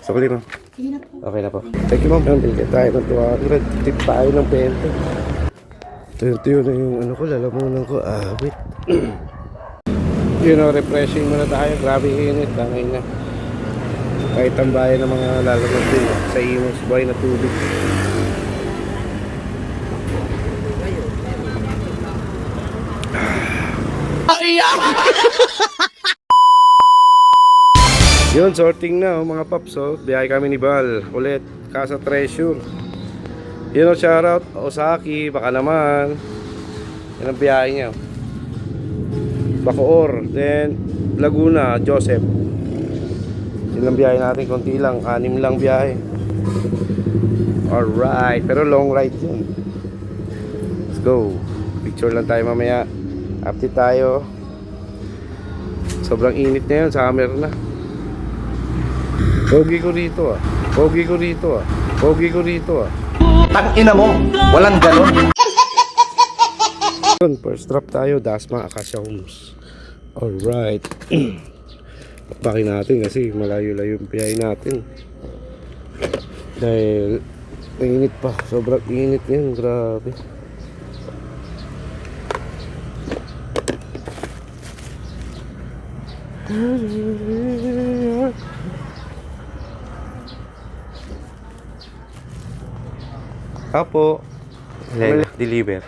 Sakali ma'am. Sige na po. Okay na po. Thank you ma'am. Bigyan tayo ng 200. Tip tayo ng 20. Ito yun na yung ano ko, lalamunan ko. Wait. Yun o, refreshing muna tayo. Grabe init. Tangay na. Kahit ang bayan ng mga lalamog din. Sa Imos Bay na tubig. Yun, sorting na mga paps. Biyahe kami ni Bal ulit, Casa Treasure. Yun o, shoutout Osaki, baka naman. Yan ang biyahe niya. Bacoor, then Laguna, Joseph. Yun ang biyahe natin, konti lang, 6 lang biyahe. Alright, pero long ride yun. Let's go. Picture lang tayo mamaya. Update tayo. Sobrang init na yun, summer na. Pogi ko rito ah. Pogi ko rito ah. Pogi ko rito ah. Tangina mo, walang galon. First drop tayo, Dasma Acacia Homes. Alright. Pakin natin kasi malayo-layo yung piyay natin. Dahil init pa, sobrang init yan, grabe. Apo, deliver.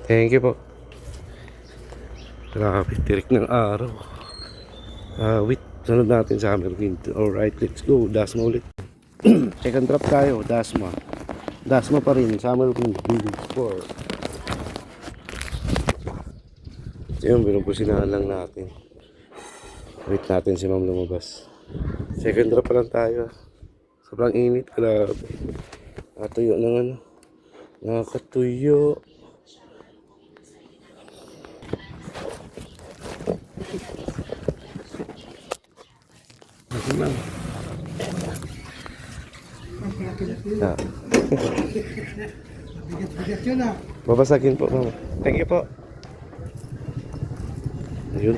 Thank you po. Grabe, tirik ng araw. Wait, sunod natin sa Summer Wind. Alright, let's go. Dasma ulit. Second drop tayo, Dasma. Dasma pa rin, Summer Wind. Building 4. So yun, binubusinahan lang natin. Wait natin si ma'am lumabas. Second drop pa lang tayo. Sobrang init, grabe. Nakatuyo ng ano. Nakatuyo. Ma'am. Bigat-bigat yun ah. Babasagin po, ma'am. Thank you po. Ayun.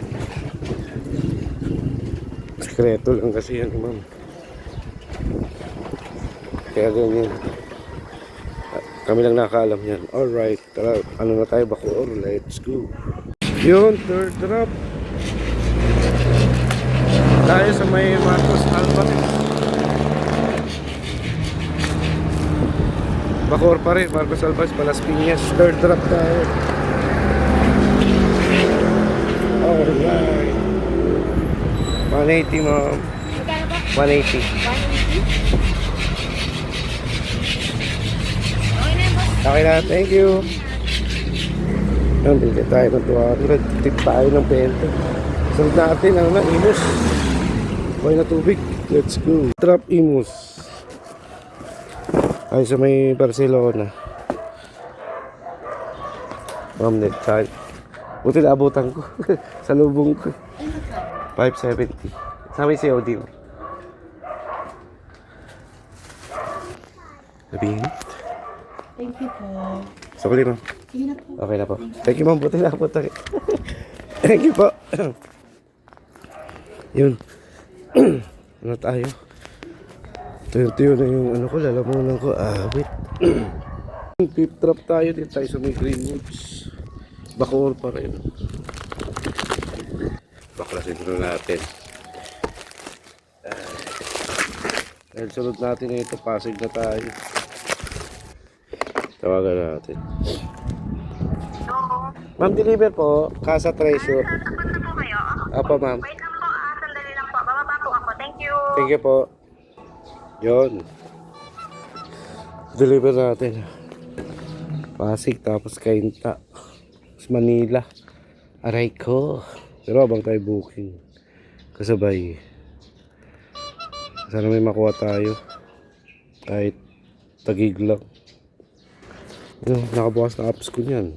Sekreto lang kasi yan, ma'am. Kaya ganyan. Kami lang nakakaalam yan. Alright. Tara, ano na tayo, Bacoor. Let's go. Yun, third drop. Tayo sa may Marcos Alvarez. Bacoor pa rin, Marcos Alvarez, Palas Piñas. Third drop tayo. Alright. 180 ma'am. 180. 180? Okay na, thank you. Bigyan tayo ng 200. Tip tayo ng 20. Sunod natin ang Imos Bay na tubig. Let's go. Trap Imos. Ay sa may Barcelona. Ma'am, net time. Buti naabutan ko. Sa lubong ko. 570. Sa may COD. Sabihin. Thank you po. Sakali ma'am. Sige na po. Okay na po. Thank you ma'am. Buti naabutan. Thank you po. Yun. Ano tayo? Ito yun na yung ano ko, lalamunan ko. Wait. Fifth drop tayo. Dito tayo sa may Greenwoods. Bacoor pa rin. Baklasin na natin. Dahil sunod natin na ito, Pasig na tayo. Tawagan natin. Ma'am, deliver po. Casa Treasure. Takot na po kayo? Apa ma'am. Wait lang po, sandali lang po. Bababa po ako. Thank you. Thank you po. Yun. Deliver natin. Pasig, tapos Cainta. Tapos Manila. Aray ko. Pero abang tayo booking. Kasabay. Sana may makuha tayo. Kahit tagig lang. Yun, nakabukas na apps ko niyan.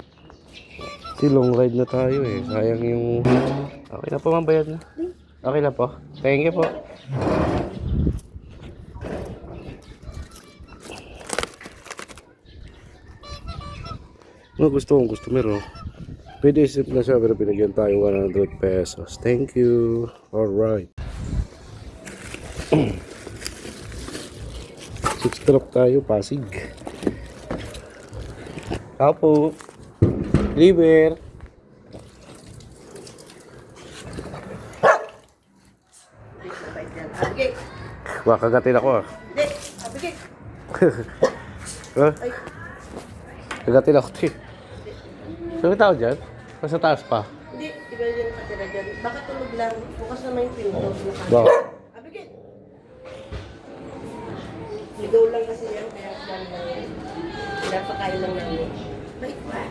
Kasi long ride na tayo eh. Sayang yung... Okay na po ma'am, bayad na. Okay na po. Thank you po. Gusto kong customer, oh. Pwede isip na siya pero binigyan tayo 100 pesos. Thank you. Alright. Six drop tayo, Pasig. Apo. Liver. Abigay. Kagatin ako ah. Hindi. Abigay. Ha? Kagatin ako ti. Saan tao dyan? Nasa taas pa. Hindi. Iba yung nakatira dyan. Baka tulog lang. Bukas naman yung pinto. Bakit? Abigay. Ligaw lang kasi yan. Kaya yan lang yan. Pinapakain lang namin. Bait ba?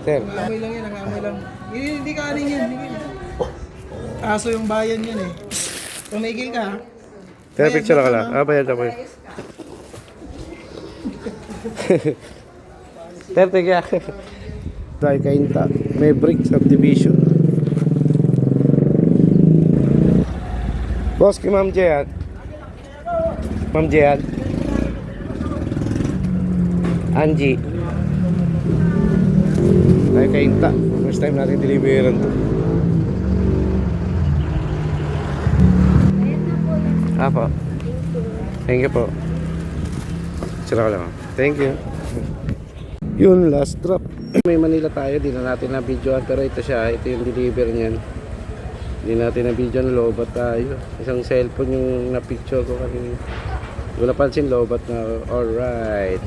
Sir. Nangamoy lang yan, nangamoy lang. Hindi ka aning yan, hindi ka. Aso yung bayan yan eh. Tumigil ka ha. Sir, picture ka lang. Ah, bayad ako. Sir, tiga. Tayo kainta. May brick subdivision. Boss, kay Ma'am Jehan. Ma'am Jehan. Angie. Tayo kainta. First time natin deliveran to. Ah po. Thank you po. Sira ka lang. Thank you. Yun, last drop. May Manila tayo, di na natin na-videoan. Pero ito siya, ito yung deliver niyan. Di natin na-videoan, lobat tayo. Isang cellphone yung na-picture ko kanina. Hindi ko napansin, lobat na. Alright.